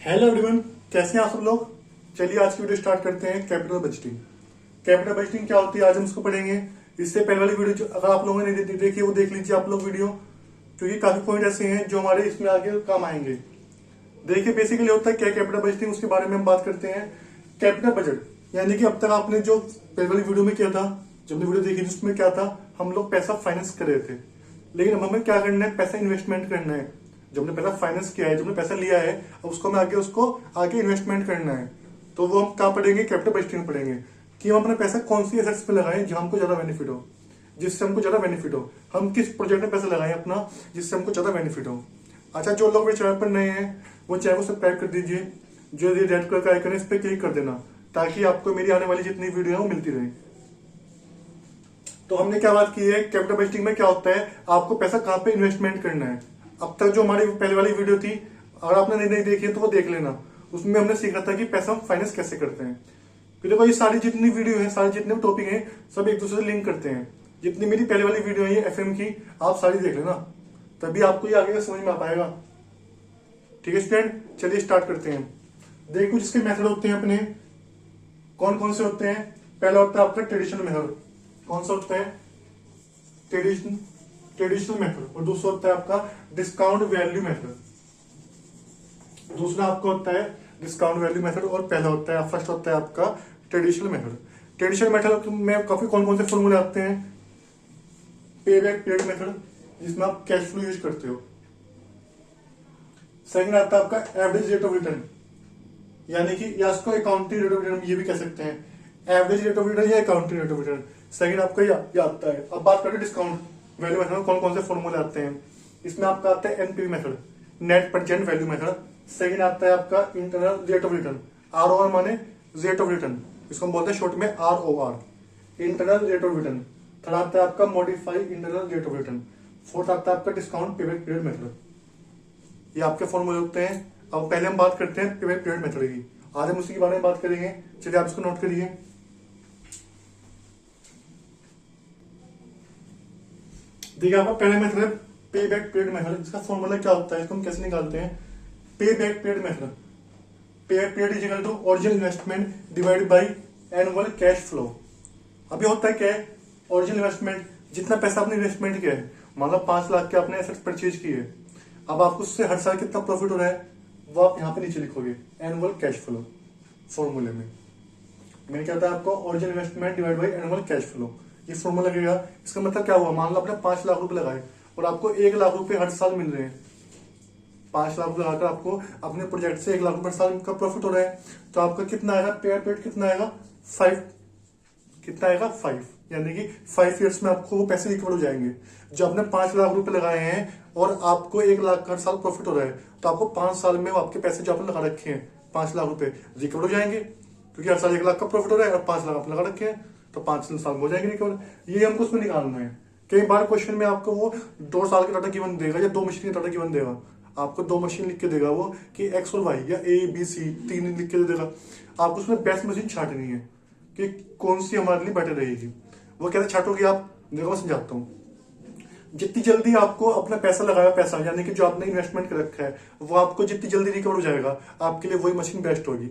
Hello everyone, कैसे हैं आप सब लोग। चलिए आज की वीडियो स्टार्ट करते हैं। Capital budgeting. कैपिटल बजटिंग क्या होती है आज हम इसको पढ़ेंगे। इससे पहले वाली वीडियो जो अगर आप लोगों ने नहीं देखी वो देख लीजिए आप लोग वीडियो, क्योंकि काफी पॉइंट ऐसे हैं जो हमारे इसमें आगे काम आएंगे। देखिए बेसिकली होता है क्या कैपिटल बजटिंग, उसके बारे में हम बात करते हैं। कैपिटल बजट यानी कि अब तक आपने जो पहले वाली वीडियो में किया था, जब वीडियो देखी थी उसमें क्या था, हम लोग पैसा फाइनेंस कर रहे थे। लेकिन अब हमें क्या करना है, पैसा इन्वेस्टमेंट करना है। जब हमने पैसा फाइनेंस किया है, जब हमने पैसा लिया है, अब उसको हमें उसको आगे इन्वेस्टमेंट करना है। तो वो हम कहाँ पढ़ेंगे, कैपिटल बजटिंग में पढ़ेंगे कि हम अपना पैसा कौन सी एसेट्स पे लगाएं जहां हमको ज्यादा बेनिफिट हो, जिससे हमको ज्यादा बेनिफिट हो। हम किस प्रोजेक्ट में पैसा लगाएं अपना जिससे हमको ज्यादा बेनिफिट हो। अच्छा, जो लोग मेरे चैनल पर नए हैं वो चैनल को सब्सक्राइब कर दीजिए। जो ये रेड कलर का आइकन है इस पर क्लिक कर देना ताकि आपको मेरी आने वाली जितनी वीडियो है वो मिलती रहे। तो हमने क्या बात की है, कैपिटल बजटिंग में क्या होता है, आपको पैसा कहाँ पे इन्वेस्टमेंट करना है। अब तक जो हमारी पहले वाली वीडियो थी, अगर आपने नहीं देखी है तो वो देख लेना। उसमें हमने सीखा था कि पैसा हम फाइनेंस कैसे करते हैं। फिर देखो ये सारी जितनी वीडियो है, सारे जितने टॉपिक हैं, सब एक दूसरे से लिंक करते हैं। जितनी मेरी पहले वाली वीडियो है एफएम की, आप सारी देख लेना, तभी आपको ये आगे का समझ में आ पाएगा। ठीक है स्टूडेंट, चलिए स्टार्ट करते हैं। देखिए कुछ इसके मेथड होते हैं अपने, कौन कौन से होते हैं। पहला होता है आपका ट्रेडिशनल मेथड। कौन सा होता है, ट्रेडिशनल मेथड। और दूसरा होता है आपका डिस्काउंट वैल्यू मेथड। दूसरा आपका होता है डिस्काउंट वैल्यू मेथड और पहला होता है, फर्स्ट होता है आपका ट्रेडिशनल मेथड। ट्रेडिशनल मेथड में काफी कौन कौन से फॉर्मूले आते हैं। पे बैक पीरियड मेथड, जिसमें आप कैश फ्लो यूज करते हो। सेकंड आता है आपका एवरेज रेट ऑफ रिटर्न, यानी कि या इसको अकाउंटिंग रेट ऑफ रिटर्न ये भी कह सकते हैं। एवरेज रेट ऑफ रिटर्न या accounting rate of return, second आपका ये आता है। अब बात करें डिस्काउंट वैल्यू मेथड में कौन कौन से फॉर्मूले आते हैं। इसमें आपका आता है NPV method, net present value method. Second आता है आपका internal rate of return, ROR माने रेट ऑफ रिटर्न, इसको हम बोलते हैं शॉर्ट में ROR, internal rate of return. Third आता है आपका modified internal rate of return. Fourth आता है आपका डिस्काउंट पेबैक पीरियड मेथड। ये आपके फॉर्मूले होते हैं। अब पहले हम बात करते हैं पेबैक पीरियड मेथड की, आज हम उसी के बारे में बात करेंगे। चलिए आप इसको नोट करिए। देखिए आपका पहले मेथड है पे बैक पीरियड मेथड। इसका फॉर्मूला क्या होता है, इसको हम कैसे निकालते हैं। Pay back period method, pay back period is equal to original investment divided by annual cash flow. अभी होता है क्या है, ओरिजिनल इन्वेस्टमेंट जितना पैसा आपने इन्वेस्टमेंट किया है, मतलब 5 लाख के आपने एसेट्स परचेज किए, अब आपको उससे हर साल कितना प्रॉफिट हो रहा है वो आप यहाँ पे नीचे लिखोगे एनुअल कैश फ्लो फॉर्मूले में। मैंने क्या था आपको original investment divide by annual cash flow, ये फॉर्मूला लगेगा। इसका मतलब क्या हुआ, मान लो आपने 5 लाख रुपए लगाए और आपको 1 लाख रुपए हर साल मिल रहे हैं। 5 लाख रुपए लगाकर आपको अपने प्रोजेक्ट से 1 लाख रुपए हर साल का प्रॉफिट हो रहा है, तो आपका कितना आएगा, पेयर पीरियड कितना आएगा 5, कितना आएगा 5, यानी कि 5 ईयर्स में आपको वो पैसे रिकवर हो जाएंगे। जब आपने 5 लाख रुपए लगाए हैं और आपको 1 लाख हर साल प्रॉफिट हो रहा है, तो आपको 5 साल में आपके पैसे जो आपने लगा रखे हैं 5 लाख रुपए रिकवर हो जाएंगे, क्योंकि हर साल 1 लाख का प्रॉफिट हो रहा है और 5 लाख आपने लगा रखे हैं, तो 5 साल में हो जाएंगे रिकवर। ये हमको उसमें निकालना है। कई बार क्वेश्चन में आपको वो 2 साल का डाटा गिवन देगा या 2 मशीन का डाटा गिवन देगा। आपको 2 मशीन लिख के देगा वो कि एक्स और वाई या ए बी सी 3 लिख के दे देगा। आपको उसमें बेस्ट मशीन छाटनी है कि कौन सी हमारे लिए बेटर रहेगी। वो कैसे छाटोगे आप, देखो मैं समझाता हूँ। जितनी जल्दी आपको अपना पैसा लगाया, पैसा यानी कि जो आपने इन्वेस्टमेंट कर रखा है वो आपको जितनी जल्दी रिकवर हो जाएगा, आपके लिए वही मशीन बेस्ट होगी।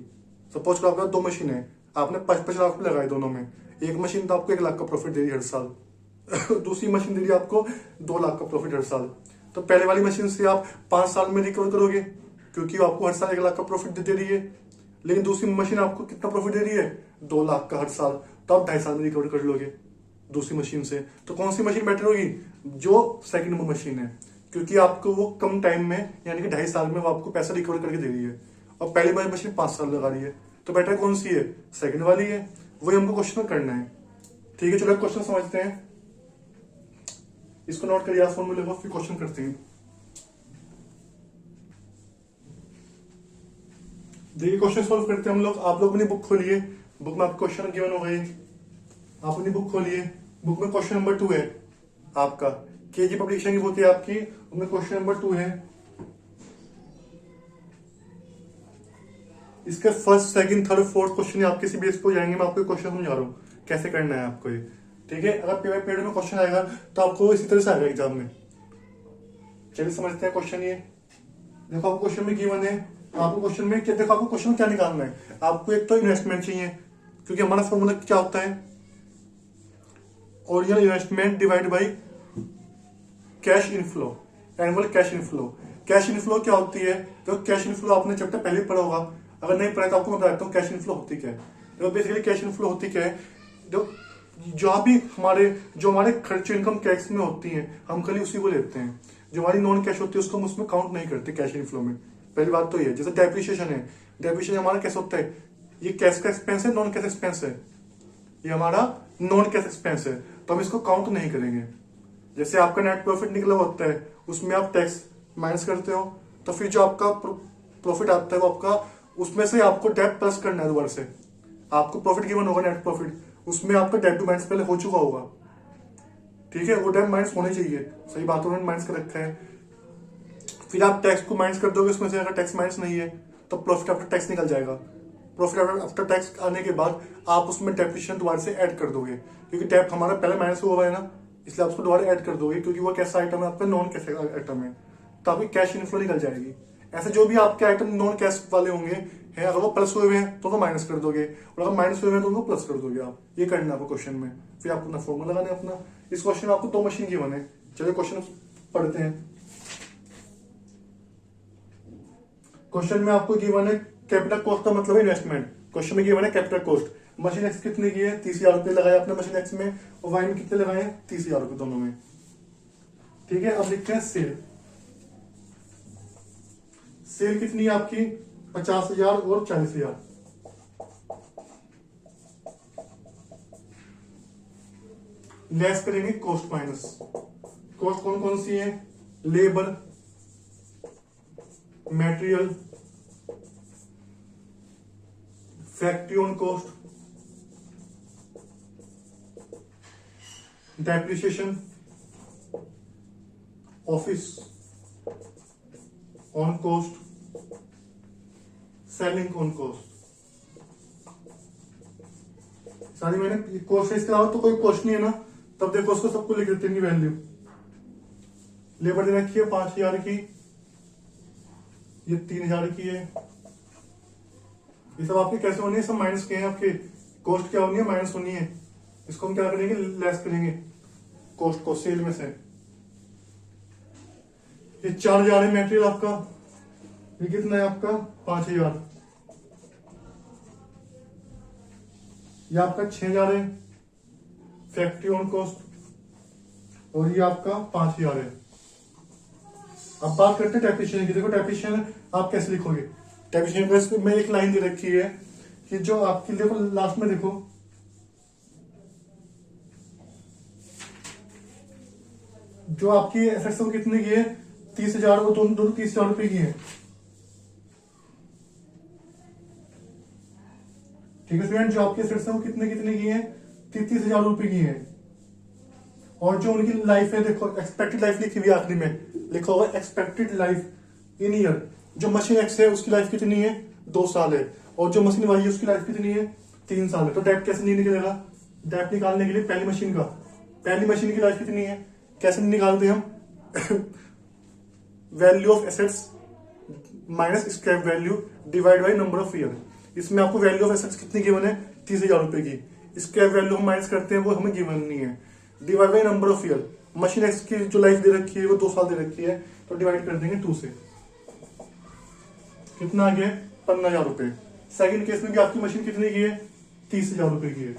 सपोज करो आपका 2 मशीन है, आपने 5-5 लाख रुपए लगाए दोनों में। एक मशीन तो आपको 1 लाख का प्रॉफिट दे रही है हर साल दूसरी मशीन दे रही है आपको 2 लाख का प्रॉफिट हर साल। तो पहले वाली मशीन से आप 5 साल में रिकवर करोगे, क्योंकि आपको हर साल 1 लाख का प्रॉफिट दे रही है। लेकिन दूसरी मशीन आपको कितना प्रॉफिट दे रही है, 2 लाख का हर साल, तो आप 2.5 साल में रिकवर कर लोगे दूसरी मशीन से। तो कौन सी मशीन बेटर होगी, जो सेकंड नंबर मशीन है, क्योंकि आपको वो कम टाइम में यानी कि 2.5 साल में वो आपको पैसा रिकवर करके दे रही है, और पहली वाली मशीन 5 साल लगा रही है। तो बेटर कौन सी है, सेकंड वाली है। वही हमको क्वेश्चन में करना है। ठीक है, चलो क्वेश्चन समझते हैं। इसको नोट करिए फॉर्मूले को, फिर क्वेश्चन करते हैं। देखिए क्वेश्चन सॉल्व करते हैं हम लोग। आप लोग अपनी बुक खोलिए, बुक में आपको क्वेश्चन गिवन हो गए। आप अपनी बुक खोलिए, बुक में क्वेश्चन नंबर 2 है आपका, केजी पब्लिकेशन की बुक है आपकी, उसमें क्वेश्चन नंबर 2 है। इसके first second third fourth question आपके सीबीएस पे जाएंगे। मैं आपको क्वेश्चन समझा रहा हूँ कैसे करना है आपको ये। ठीक है, अगर पेपर में क्वेश्चन आएगा तो आपको इसी तरह से आएगा एग्जाम में। चलिए समझते हैं क्वेश्चन। ये देखो आपको क्वेश्चन में गिवन है आपको क्वेश्चन में क्या देखो, आपको क्वेश्चन में क्या निकालना है, आपको एक तो इन्वेस्टमेंट चाहिए, क्योंकि हमारा फॉर्मूला क्या होता है, original investment divide by cash inflow, annual cash inflow. Cash inflow क्या होती है, तो कैश इनफ्लो आपने चैप्टर पहले ही पढ़ा होगा, अगर नहीं पढ़ा तो आपको मैं बताता हूँ कैश इनफ्लो होती क्या है। तो बेसिकली कैश इनफ्लो होती क्या है, जो जहाँ भी जो हमारे खर्च इनकम टैक्स में होती हैं, हम खाली उसी को लेते हैं। जो हमारी नॉन कैश होती है उसको हम उसमें काउंट नहीं करते कैश इनफ्लो में। पहली बात तो ये, जैसे डेप्रिसिएशन है, डेप्रिसिएशन हमारा कैसे होता है, ये कैश का एक्सपेंस है, नॉन कैश एक्सपेंस है, ये हमारा नॉन कैश एक्सपेंस है, तो हम इसको काउंट नहीं करेंगे। जैसे आपका नेट प्रॉफिट निकला होता है, उसमें आप टैक्स माइनस करते हो, तो फिर जो आपका प्रॉफिट आता है वो आपका, उसमें से आपको डेट प्लस करना है दोबारा से। आपको प्रॉफिट गिवन होगा नेट प्रॉफिट, उसमें आपका डेट टू माइनस पहले हो चुका होगा, ठीक है, वो डेट माइनस होने चाहिए, सही बात उन्होंने माइनस कर रखा है। फिर आप टैक्स को माइनस कर दोगे उसमें से, अगर टैक्स माइनस नहीं है तो प्रॉफिट आफ्टर टैक्स निकल जाएगा। प्रॉफिट आफ्टर टैक्स आने के बाद आप उसमें डेप्रिसिएशन दोबारा से ऐड कर दोगे, क्योंकि डेप हमारा पहले माइनस हुआ है ना, इसलिए आप उसको दोबारा ऐड कर दोगे, क्योंकि वो कैसा आइटम है आपका, नॉन कैश आइटम है, तो आपकी कैश इनफ्लो निकल जाएगी। ऐसे जो भी आपके आइटम नॉन कैश वाले होंगे हैं, अगर वो प्लस हुए हैं तो वो माइनस कर दोगे, और अगर माइनस हुए हैं तो उनको प्लस कर दोगे। आप ये करना है आपको क्वेश्चन में, फिर आपको अपना फॉर्मूला लगाना है अपना। इस क्वेश्चन में आपको 2 मशीन की बने। चलिए क्वेश्चन पढ़ते हैं। क्वेश्चन में आपको गिवन है कैपिटल कॉस्ट का मतलब इन्वेस्टमेंट। क्वेश्चन में गिवन है कैपिटल कॉस्ट, मशीन एक्स कितने की है, 30,000 रुपये लगाए आपने मशीन एक्स में, और वाई में कितने लगाए, 30,000 रुपये दोनों में, ठीक है। अब लिखते हैं सेल। सेल कितनी है आपकी, 50,000 और 40,000। लेस करेंगे कॉस्ट माइनस। कॉस्ट कौन कौन सी है, labour, material, factory own cost, depreciation, office on cost, selling on cost. सारी मैंने कॉस्ट है, इसके अलावा तो कोई कॉस्ट नहीं है ना, तब देखो उसको सबको लिख देते हैं वैल्यू। लेबर दे रखी है 5,000 की, ये 3,000 की है। ये सब आपके कैसे होनी है, सब माइनस के हैं आपके। कॉस्ट क्या होनी है, माइनस होनी है। इसको हम क्या करेंगे, लेस करेंगे कॉस्ट को सेल में से। ये 4,000 है मटेरियल आपका, ये कितना है आपका 5,000, ये आपका 6,000 है फैक्ट्री ऑन कॉस्ट, और ये आपका 5,000 है। अब बात करते हैं डेप्रिसिएशन की। देखो डेप्रिसिएशन आप कैसे लिखोगे, डेप्रिसिएशन में एक लाइन दे रखी है कि जो आपकी, देखो लास्ट में देखो, जो आपकी एसेट्स वो कितने की है, 30,000, वो दोनों 30,000 रुपए की है, ठीक है स्टूडेंट। जो आपकी एसेट्स है वो कितने कितने की है, 30,000 रुपए की है। और जो उनकी लाइफ है, देखो एक्सपेक्टेड लाइफ लिखी हुई आखिरी में, लिखा होगा एक्सपेक्टेड लाइफ इन ईयर। जो मशीन एक्स है उसकी लाइफ कितनी है, 2 साल है, और जो मशीन वाई है उसकी लाइफ कितनी है, 3 साल है। तो डेप कैसे नहीं निकलेगा, डेप निकालने के लिए पहली मशीन की लाइफ कितनी है, कैसे निकालते हैं हम value of assets minus scrap value divide by number of year. इसमें आपको वैल्यू ऑफ एसेट्स कितनी गिवन है, 30,000 रुपए की। स्क्रैप वैल्यू हम माइनस करते हैं, वो हमें गिवन नहीं है। Divide by number of year, machine x की जो लाइफ दे रखी है वो 2 साल दे रखी है, तो डिवाइड कर देंगे 2 से। कितना आ गया, 15,000 रुपए। सेकंड केस में भी आपकी मशीन कितने की है, 30,000 रुपए की है।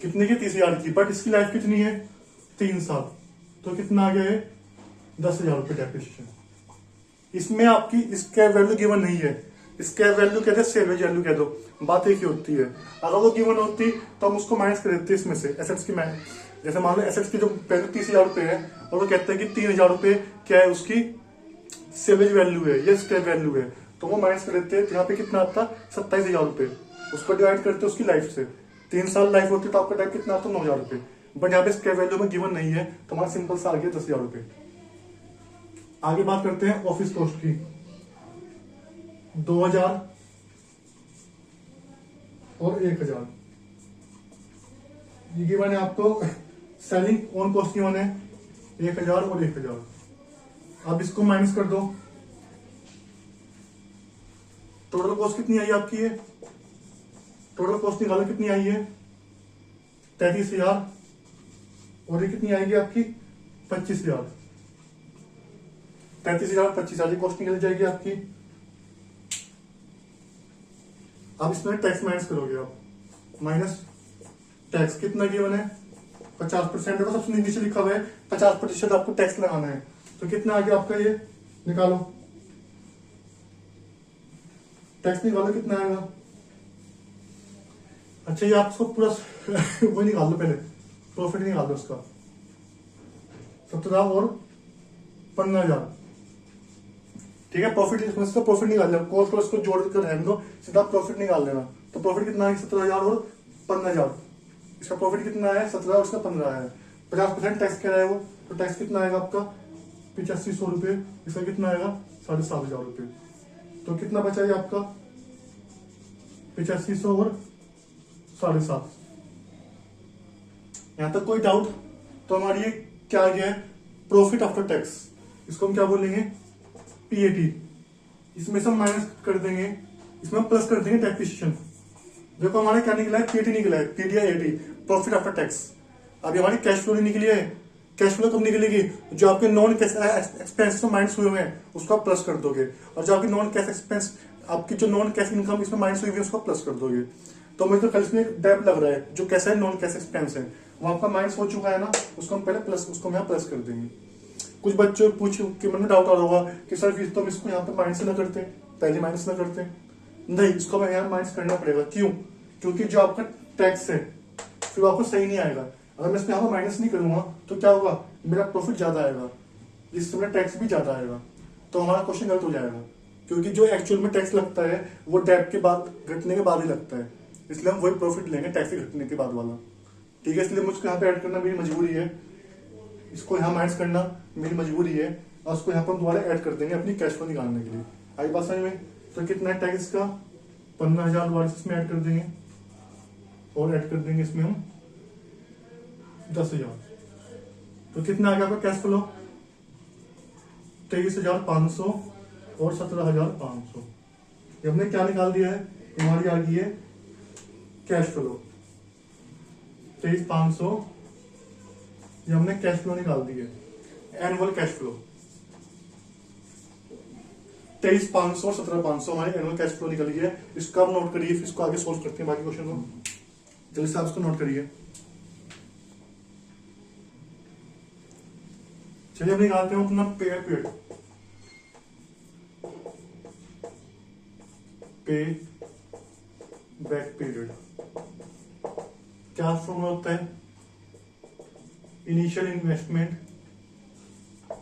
कितने की, 30,000 की, बट इसकी लाइफ कितनी है, 3 साल, तो कितना आ गया है, 10,000 रुपए डेप्रिसिएशन। इसमें आपकी स्क्रैप वैल्यू गिवन नहीं है, स्क्रैप वैल्यू कहते हैं, सेल्वेज वैल्यू कह दो, बात एक ही होती है। अगर वो गिवन होती तो हम उसको माइनस कर देते इसमें से, एसेट्स की माइनस। जैसे मान लो एसेट्स की जो वैल्यू 30,000 रुपए है, और वो कहते हैं कि 3,000 रुपए क्या है उसकी सेल्वेज वैल्यू है, ये स्क्रैप वैल्यू है, तो वो माइनस कर देते हैं। यहाँ पे कितना आता, 27,000 रुपए, उसको डिवाइड करते हैं उसकी लाइफ से। 3 साल लाइफ होती है तो आपका टाइम कितना आता है, 9,000 रुपए। बट यहाँ पे स्क्रैप वैल्यू में गिवन नहीं है, तो हमारा सिंपल सा आ गया 10,000 रुपए। आगे बात करते हैं ऑफिस कॉस्ट की। 2,000 और 1,000 ये गिवन है आपको। सेलिंग ऑन कॉस्ट गिवन है, 1000 और 1000। अब इसको माइनस कर दो, टोटल कॉस्ट कितनी आई आपकी? ये टोटल कॉस्ट निकालो कितनी आई है? 33,000। और ये कितनी आएगी आपकी? 25,000। 33,000 25,000 कॉस्ट निकल जाएगी आपकी। अब इसमें टैक्स माइनस करोगे आप, माइनस टैक्स कितना गिवन है? 50% है, सबसे नीचे लिखा हुआ है 50% आपको टैक्स लगाना है। तो कितना आ गया आपका? ये निकालो, टैक्स निकालो कितना आएगा। अच्छा ये आपको पूरा वो निकाल लो, पहले प्रॉफिट निकाल दो उसका। 17 और 15,000, ठीक है। प्रॉफिट इसका प्रॉफिट निकाल लेना, कॉस्ट और इसको जोड़ कर रहने दो, सीधा प्रॉफिट निकाल लेना। तो प्रॉफिट कितना है? 17,000 और 15,000। इसका प्रॉफिट कितना है? 17 और इसका 15 है। 50% टैक्स कह रहा है वो, तो टैक्स कितना आएगा आपका? 8500 रुपये। इसका कितना आएगा? 7,500 रुपये। तो कितना बचा है आपका? 8500 और 7,500। यहां तक कोई डाउट? तो हमारी ये क्या आ गया है? Profit after tax. इसको हम क्या बोलेंगे? पीएटी। इसमें से हम माइनस कर देंगे, इसमें हम प्लस कर देंगे डेप्रिसिएशन। देखो हमारा क्या निकला है? पीएटी निकला है, PD eighty, profit after tax. अभी हमारी कैश फ्लो नहीं निकली है। कैश फ्लो कब निकलेगी? जो आपके नॉन कैश एक्सपेंस में माइनस हुए हुए हैं उसको आप प्लस कर दोगे, और जो आपकी नॉन कैश एक्सपेंस, आपकी जो नॉन कैश इनकम इसमें माइनस हुई हुई है उसको प्लस कर दोगे। तो मुझे तो कल इसमें एक डेप लग रहा है, जो कैसा है नॉन कैश एक्सपेंस है वो आपका माइनस हो चुका है ना, उसको हम पहले प्लस, उसको हम यहाँ प्लस कर देंगे। कुछ बच्चों पूछ के मन में डाउट आ रहा होगा कि सर फीस तो हम इसको यहाँ पे माइनस ना करते, पहले माइनस ना करते। नहीं, इसको हमें यहाँ माइनस करना पड़ेगा। क्यों? क्योंकि जो आपका टैक्स है फिर आपको सही नहीं आएगा। अगर मैं इसको यहाँ पर माइनस नहीं करूंगा तो क्या होगा? मेरा प्रॉफिट ज्यादा आएगा, जिससे मेरा टैक्स भी ज्यादा आएगा। तो हमारा क्वेश्चन गलत हो जाएगा, क्योंकि जो एक्चुअल में टैक्स लगता है वो डेप के बाद, घटने के बाद ही लगता है। इसलिए हम वही प्रॉफिट लेंगे टैक्स घटने के बाद वाला, ठीक है। इसलिए मुझको यहाँ पे ऐड करना मेरी मजबूरी है, इसको यहाँ माइनस करना मेरी मजबूरी है, और उसको यहाँ पर दोबारा ऐड कर देंगे अपनी कैश फ्लो निकालने के लिए। आई बात समझ में? तो कितना टैक्स का? 15,000 दोबारा इसमें ऐड कर देंगे, और ऐड कर देंगे इसमें हम 10,000। तो कितना आ गया आपका कैश फ्लो? 23,500 और 17,500। ये हमने क्या निकाल दिया है? हमारी आ गई है कैश फ्लो 23,500। ये हमने कैश फ्लो निकाल दी है, एनुअल कैश फ्लो 23,500 और 17,500 हमारी एनुअल कैश फ्लो निकल गई है। इसका आप नोट करिए, फिर इसको आगे सोल्व करते हैं बाकी क्वेश्चन को। जल्दी से आप इसको नोट करिए। चलिए हम निकालते हैं अपना पे पीरियड, पे बैक पीरियड। क्या फॉर्मूला होता है? इनिशियल इन्वेस्टमेंट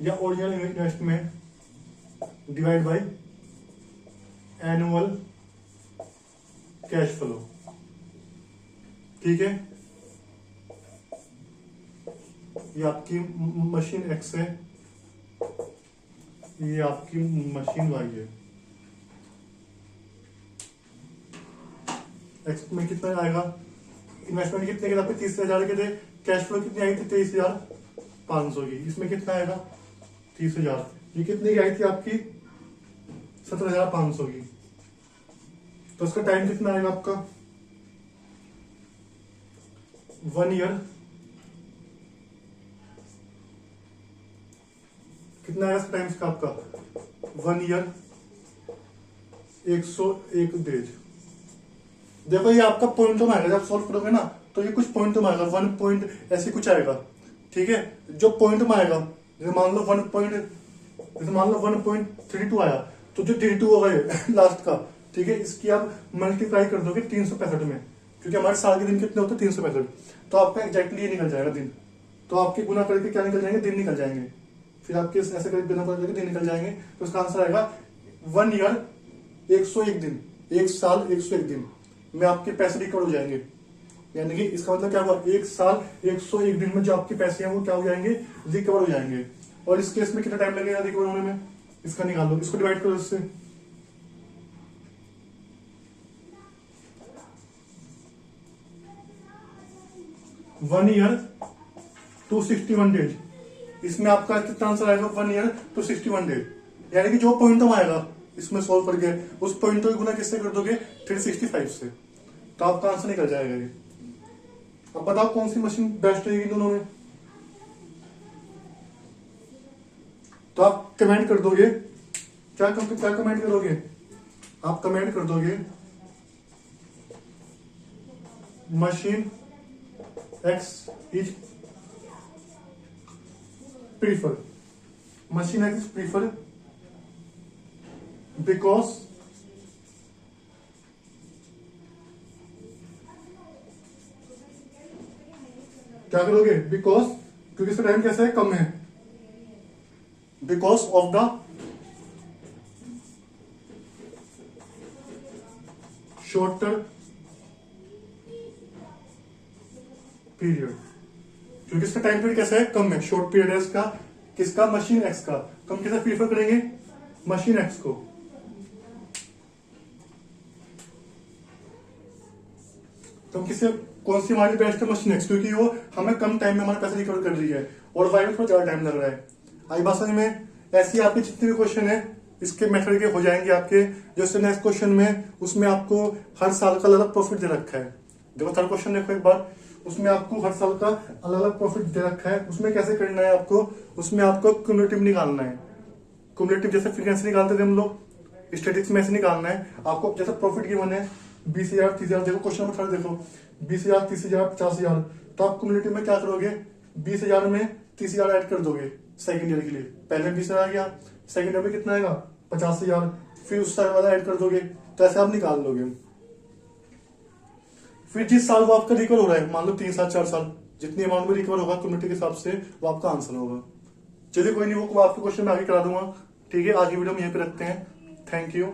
या original investment divide by annual cash flow, ठीक है। ये आपकी मशीन एक्स है, ये आपकी मशीन वाई है। एक्स में कितना आएगा? इन्वेस्टमेंट कितने के थे? 30,000 के थे। कैश फ्लो कितनी आई थी? 23,500 की। इसमें कितना आएगा? 30,000। ये कितनी की आई थी आपकी? 17,500 की। तो उसका टाइम कितना आएगा आपका? 1 ईयर। कितना आएगा टाइम इसका आपका? 1 ईयर 101 डेज। देखो ये आपका पॉइंट में आएगा, जब सॉल्व करोगे ना तो ये कुछ पॉइंट में आएगा, 1 पॉइंट ऐसे कुछ आएगा, ठीक है। जो पॉइंट में आएगा, जैसे मान लो 1.32 आया, तो जो 32 होगा लास्ट का, ठीक है, इसकी आप मल्टीप्लाई कर दोगे 365 में, क्योंकि हमारे साल के दिन कितने होते हैं? 365। तो आपका एग्जैक्टली ये निकल जाएगा दिन। तो आपके गुना करके क्या निकल जाएंगे? दिन निकल जाएंगे। फिर आपके ऐसे करके गुना करके दिन निकल जाएंगे। तो इसका आंसर आएगा 1 ईयर 101 दिन, 1 साल 101 दिन में आपके पैसे रिकवर हो जाएंगे। यानी कि इसका मतलब क्या हुआ? 1 साल 101 दिन में जो आपके पैसे हैं वो क्या हो जाएंगे? रिकवर हो जाएंगे। और इस केस में कितना टाइम लगेगा रिकवर होने में? इसका निकाल लो, इसको डिवाइड करो इससे। वन ईयर 261 डेज, इसमें आपका कितना आंसर आएगा 1 ईयर तो 61 डेज, यानी कि जो पॉइंटम आएगा इसमें सोल्व करके उस पॉइंट को गुना किससे कर दोगे 365 से, तो आपका आंसर निकल जाएगा ये। अब बताओ कौन सी मशीन बेस्ट रहेगी दोनों में, तो आप कमेंट कर दोगे, क्या कमेंट करोगे, आप कमेंट कर दोगे machine x is prefer, machine x is prefer because क्या करोगे, बिकॉज क्योंकि इसका टाइम कैसा है कम है, because of the shorter period, क्योंकि इसका टाइम पीरियड कैसा है कम है, शॉर्ट पीरियड है इसका, किसका मशीन एक्स का, तो हम कैसे प्रीफर करेंगे मशीन एक्स को। तो हम किसे कौन सी हमारी बेस्ट है मशीन एक्स, क्योंकि वो हमें कम टाइम में हमारे पैसे रिकवर कर रही है और वाई में थोड़ा ज्यादा टाइम लग रहा है। आई बात समझ में, ऐसी आपके जितने भी क्वेश्चन है इसके मेथड के हो जाएंगे आपके। जैसे नेक्स्ट क्वेश्चन में उसमें आपको हर साल का अलग अलग प्रॉफिट दे रखा है, देखो थर्ड क्वेश्चन देखो एक बार, उसमें आपको हर साल का अलग अलग प्रॉफिट दे रखा है, उसमें कैसे करना है आपको, उसमें आपको क्यूमुलेटिव निकालना है, क्यूमुलेटिव जैसे फ्रीक्वेंसी निकालते थे हम लोग स्टैटिस्टिक्स में ऐसे निकालना है आपको। जैसे प्रॉफिट गिवन है 20,000 30,000, देखो क्वेश्चन नंबर 3 देखो 20,000 30,000 50,000, तो आप क्यूमुलेटिव में क्या करोगे 20,000 में 30,000 ऐड कर दोगे सेकंड ईयर के लिए, पहले 20,000 आ गया, सेकंड ईयर में कितना आएगा 50,000, फिर उस साल वाला ऐड कर दोगे, तो ऐसे आप निकाल लोगे। फिर जिस साल वो आपका रिकवर हो रहा है, मान लो 3 साल 4 साल, जितनी अमाउंट में रिकवर होगा कम्युनिटी के हिसाब से वो आपका आंसर होगा। चलिए कोई नहीं, वो आपके क्वेश्चन में आगे करा दूंगा। ठीक है, आज की वीडियो हम यहीं पे रखते हैं। Thank you.